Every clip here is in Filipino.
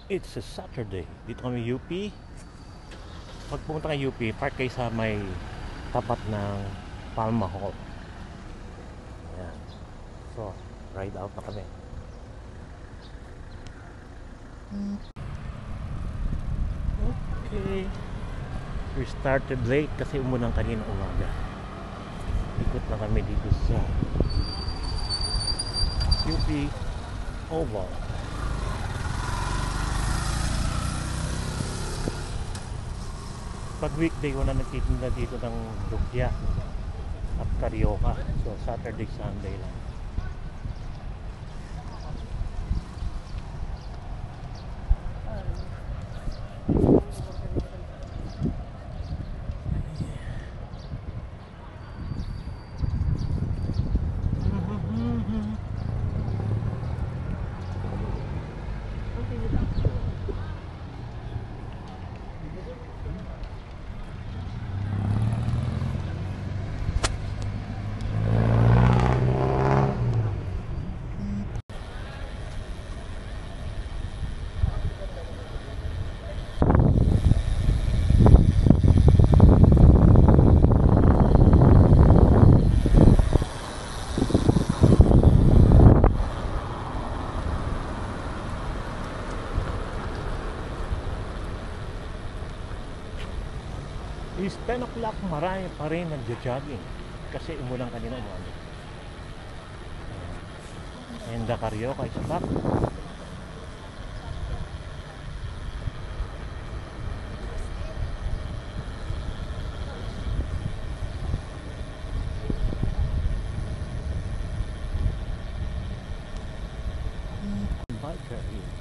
It's a Saturday. Dito kami UP. Pag pumunta kang UP, park kayo sa may tapat ng Palma Hall. Ayan. So, ride out na kami. Okay. We started late kasi umulan kanina umaga. Ikot na kami dito sa UP Oval. Pag weekday wala nagtitinda dito ng lumpia at karyoka. So Saturday, Sunday lang. Is 10 o'clock, marami pa rin nagja-jogging kasi umulan kanina umaga. And the Carioca is back. Biker here.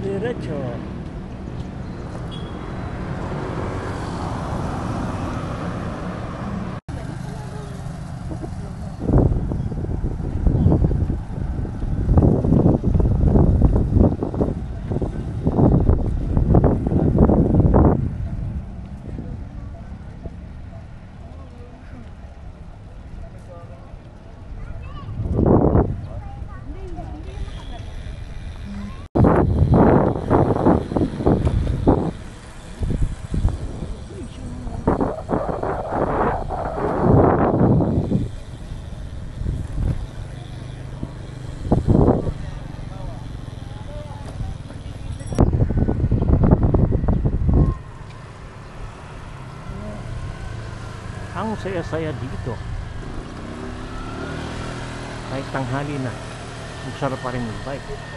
Diretso. Ang saya-saya dito. Kahit tanghali na, masarap pa rin mag-bike.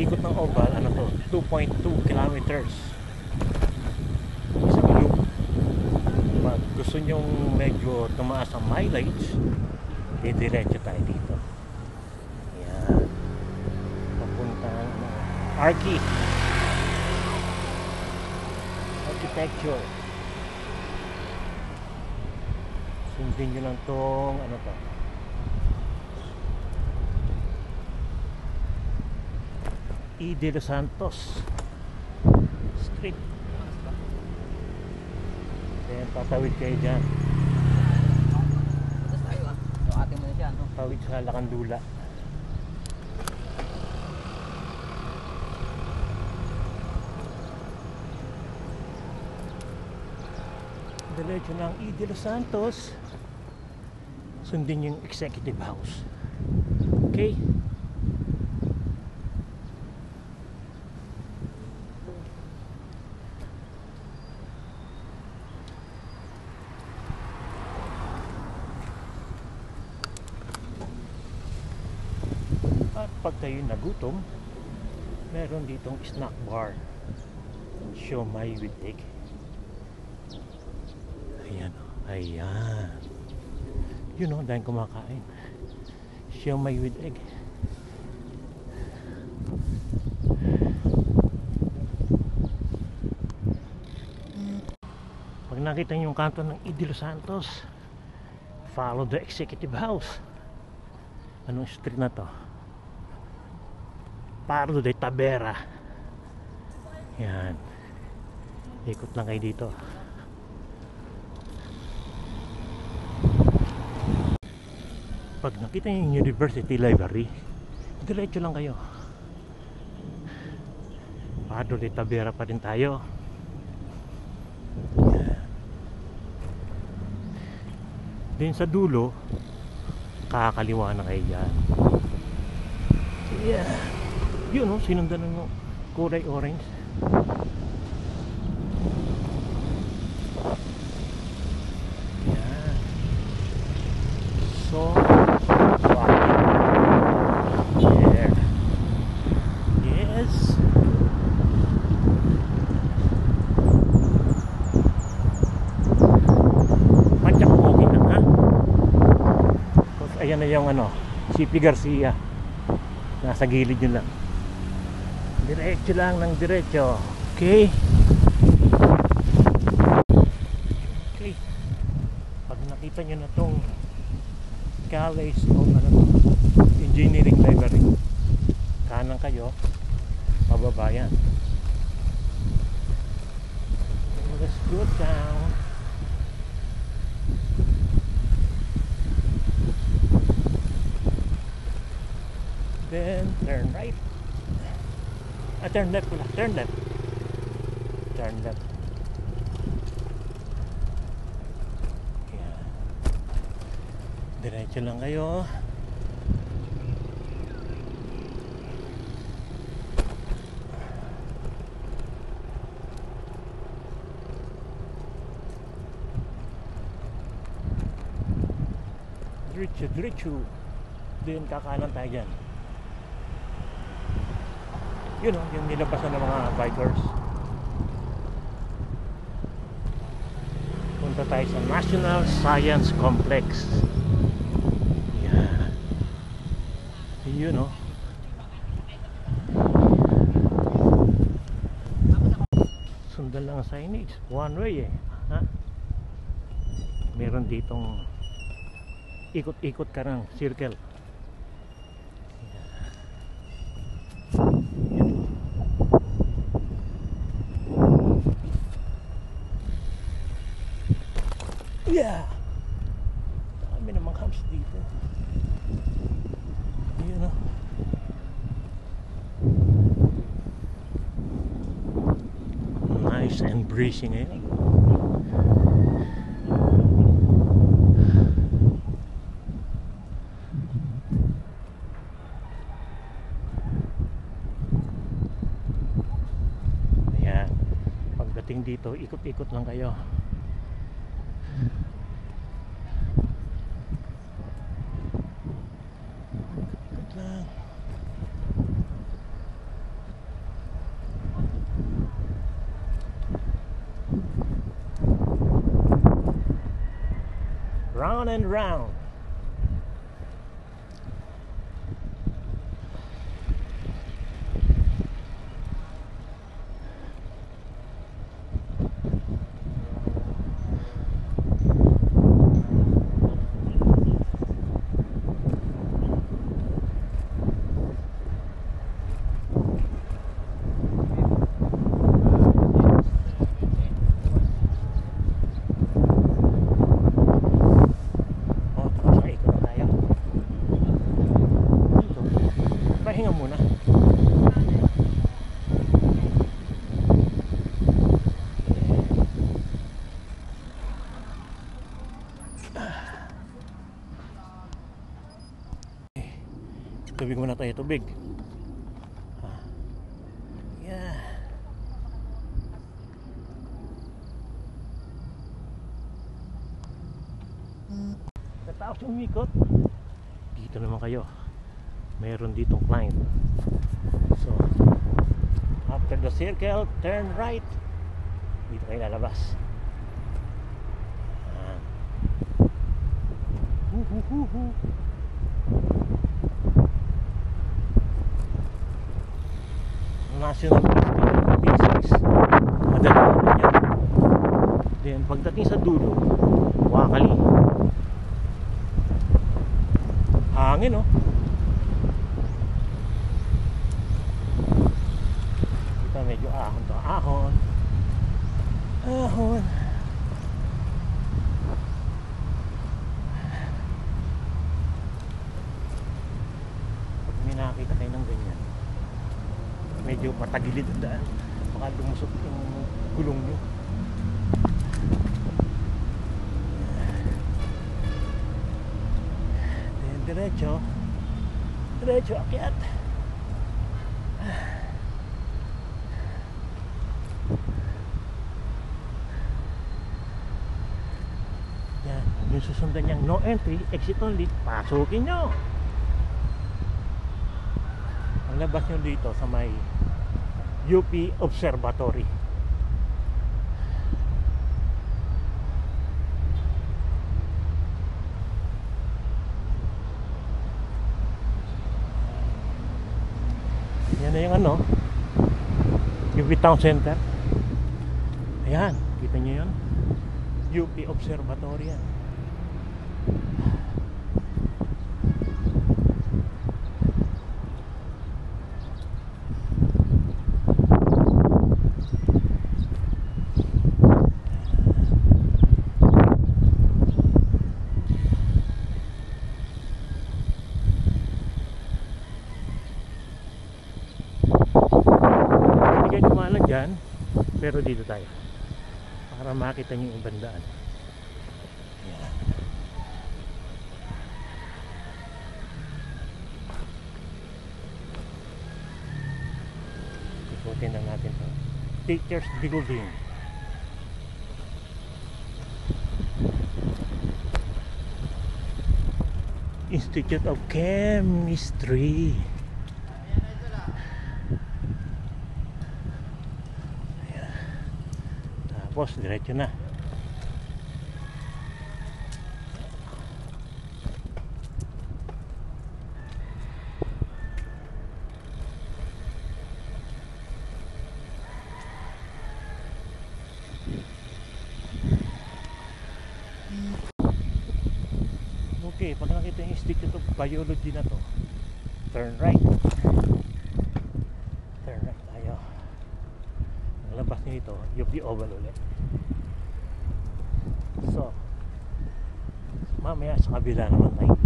Ikot ng oval, ano to, 2.2 kilometers isang loop. Pag gusto nyong medyo tumaas ang mileage, didiretso tayo dito. Yan, papuntang architecture. Sundin nyo lang tong ano to, E. de los Santos Street. Then tatawid kayo dyan. Tapos tayo ah. So atin mo na siya, no? Tawid sa Lakandula. Diretso ng E. De Los Santos. Sundin yung Executive House. Okay? At pag kayo nagutom, meron ditong snack bar. Siomai with egg. Ayan, ayan. Yun o, dahil kumakain. Siomai with egg. Pag nakita niyo yung kanto ng E. De Los Santos, follow the Executive House. Anong street na to? Pardo de Tavera. Yan. Ikot lang kayo dito. Pag nakita niyo yung University Library, diretso lang kayo. Pardo de Tavera pa rin tayo. Yan. Then sa dulo, kakaliwa na kayo dyan. Yeah. Yun o, sinundan ng kulay orange. Yan. So, walking. There. Yes. Padyak pogi lang ha. Tapos ayan na yung ano, CP Garcia. Nasa gilid yun lang. Diretso lang ng diretso. Okay. Okay. Pag nakita nyo na tong college o ano to, engineering library, kanan kayo, pababa yan. So let's go down. Then turn right. Turn left pula. Turn left. Turn left. Yan. Diretso lang kayo. Diretso, diretso. Then kakanan tayo dyan. Yun o, yung nilabasan ng mga bikers. Punta tayo sa National Science Complex. Yan. Yun o. Sundan lang ang signage. One way eh. Ha? Meron ditong ikot-ikot ka ng circle. Yeah. Dami namang house dito. Yun o. Nice and breezy ngayon. Ayan. Pagdating dito, ikot-ikot lang kayo. Round and round. pahinga muna. Tubig muna tayo, tubig. Yeah. Tapos umikot, dito naman kayo, mayroon ditong climb. So after the circle, turn right, dito kayo lalabas. National P6, madali naman yan. Then pagdating sa dulo, Wakali, hangin, oh. Dito medyo ahon to ahon. Ahon. Pag may nakakita kayo ng ganyan, medyo matagilid ang daan, baka lumusot yung gulong nyo. Diretso akyat. Yan, yung susundan niyang no entry, exit only, pasukin nyo. Ang labas nyo dito sa may UP Observatory. Yan na yung ano, UP Town Center. Ayan, kita nyo yun, UP Observatory yan. Dyan, pero dito tayo para makita nyo yung bandaan. Ayan. Ikutin lang natin to. Teachers Building. Institute of Chemistry. Tapos diretso na. Okay, pag nakita yung Institute of Biology na to, turn right. Turn right tayo. Ang labas nito, UP Oval ulit. So mamaya sa kabila naman tayo.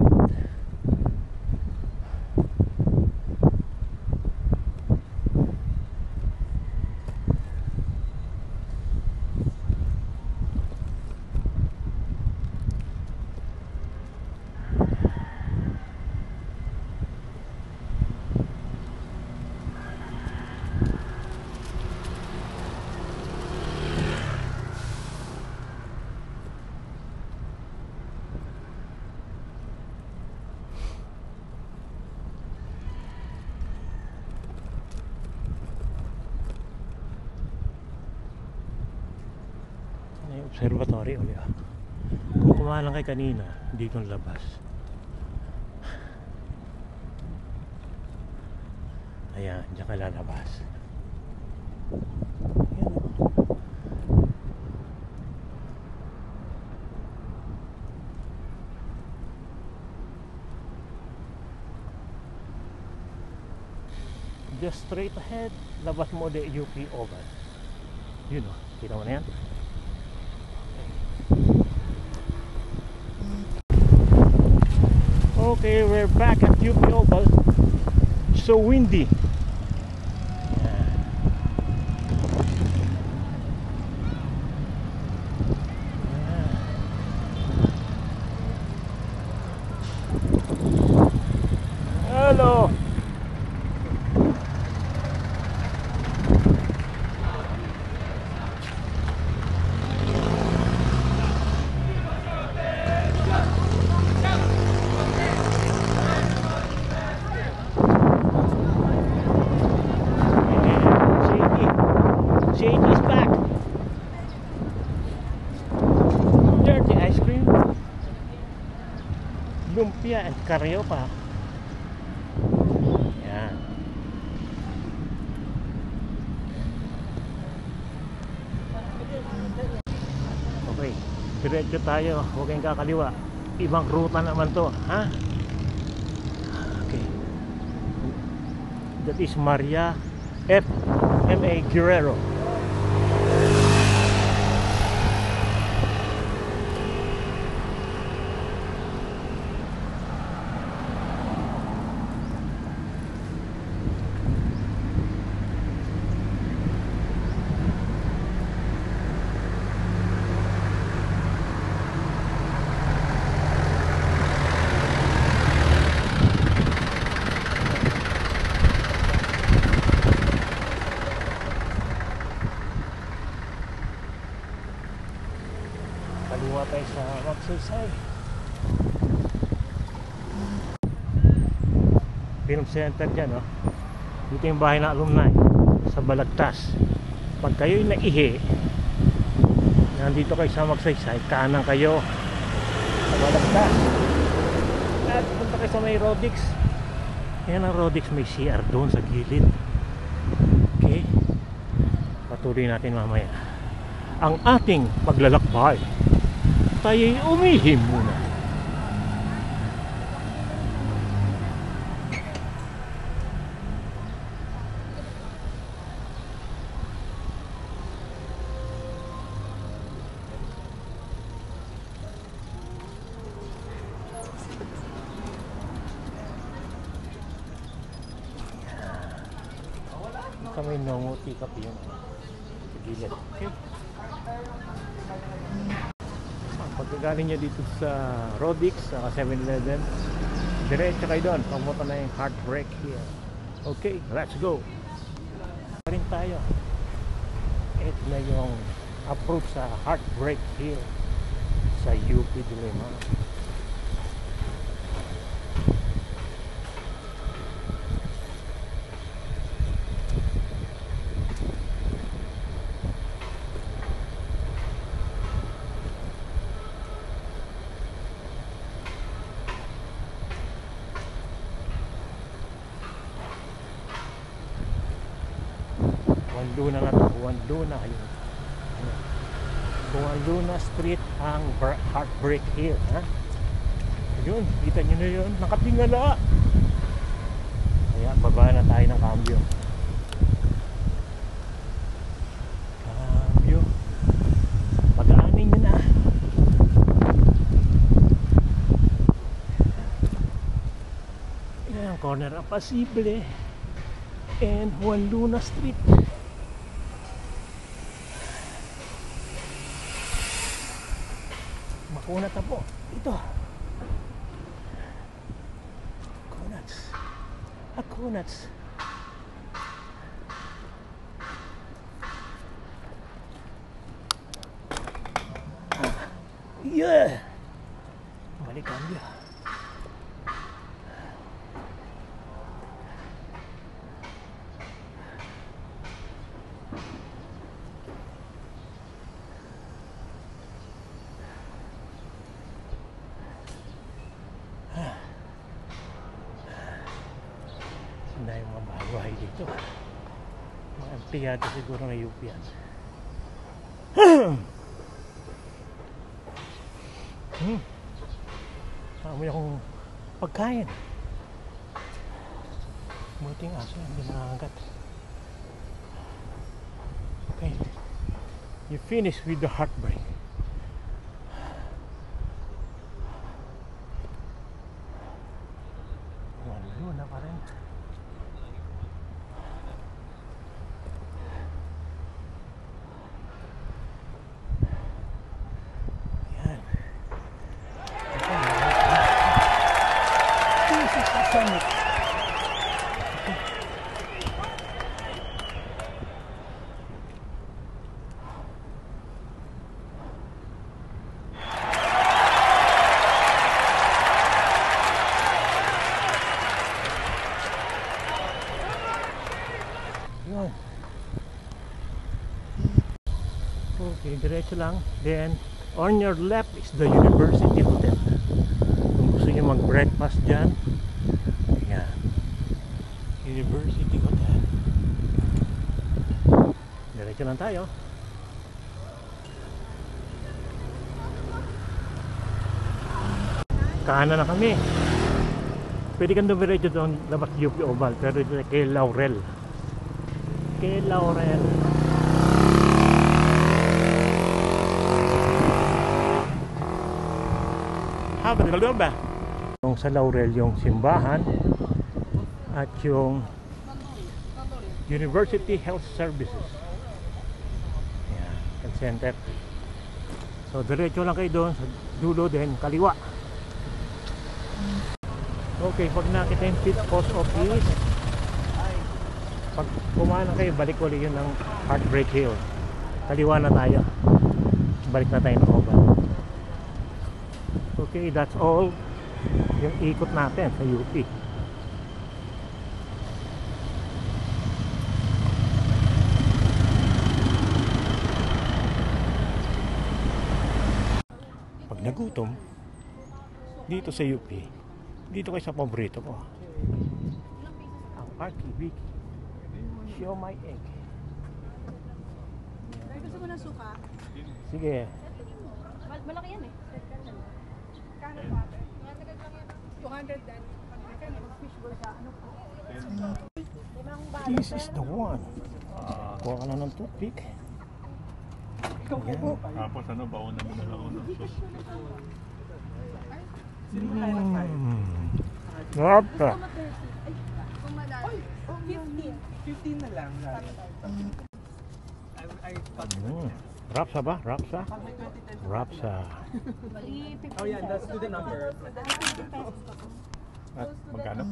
Observatory ulit. Kung kumalang kayo kanina, dito ang labas. Ayan, diyan ka lalabas. Ayan, just straight ahead, labas mo the UP Oval. Yun o, kita mo na yan. Okay, we're back at UP Oval. so windy. Hello. Shady is back. Dirty ice cream, lumpia and carioca. Yan. Okay, diretso tayo. Huwag kayong kakaliwa. Ibang ruta naman to, ha? Okay. That is Maria F. M.A. Guerrero. Kaliwa tayo sa Magsaysay Film Center dyan, no? Dito yung bahay ng alumni sa Balagtas. Pag kayo'y naihi, nandito kayo sa Magsaysay, kanan kayo sa Balagtas at punta kayo sa may Rodix. Yan ang Rodix, may CR doon sa gilid. Okay, patuloy natin mamaya ang ating paglalakbay. Tayo'y umihim muna. Kami nanguti kapi yung gilid. Okay. Pagkagaling nyo dito sa Rodix, sa 7-Eleven, diretso kayo doon. Pamunta na yung Heartbreak Hill. Okay, let's go. Pa rin tayo. Ito na yung approach sa Heartbreak Hill sa UP Diliman. Luna na to, Juan Luna yun. Juan Luna Street ang Heartbreak Hill, ha? Yun, kita nyo na yun, nakatingala. Kaya baba na tayo ng cambio. Cambio, pag-aanin nyo na. Yan, corner Apasible and Juan Luna Street. Makunat na po ito. Kunats. Yeah. Balik cambio. Na yung mga bahay dito, mga empleyado siguro na UP yan. Amoy akong pagkain. Buting aso hindi nakakagat. Okay, you finish with the heartbreak. Luna pa rin. Yun. Okay, diretso lang. Then, on your left is the University Hotel. Kung gusto nyo mag-breakfast dyan, yan. University Hotel. Diretso lang tayo. Kanan na kami. Pwede kang dumiretso doon labas UP Oval, pero dito kay Laurel. Kay Laurel. Ba? Yung sa Laurel yung simbahan at yung University Health Services. Yan, health center. So diretso lang kayo doon sa dulo din, kaliwa. Okay, pag nakita yung pit post office, pag kumana kayo, balik ulit yun ng Heartbreak Hill. Kaliwa na tayo. Balik na tayo ng Oval. Okay, that's all yung ikot natin sa UP. Pag nagutom dito sa UP, dito kayo sa paborito ko, ang Arky Vicky Siomai Egg. Gusto mo ng suka? Sige. Malaki yan eh. Kano po ate? 200 dan. Fishball sa ano po? This is the one. Kuha ka na ng toothpick. Ayan. Tapos ano, baon mo na lang ng sauce. Sarap ka. Kung madami. 15 na lang. Rapsa ba? Rapsa? Rapsa. Oh yeah, let's do the number. At magkano?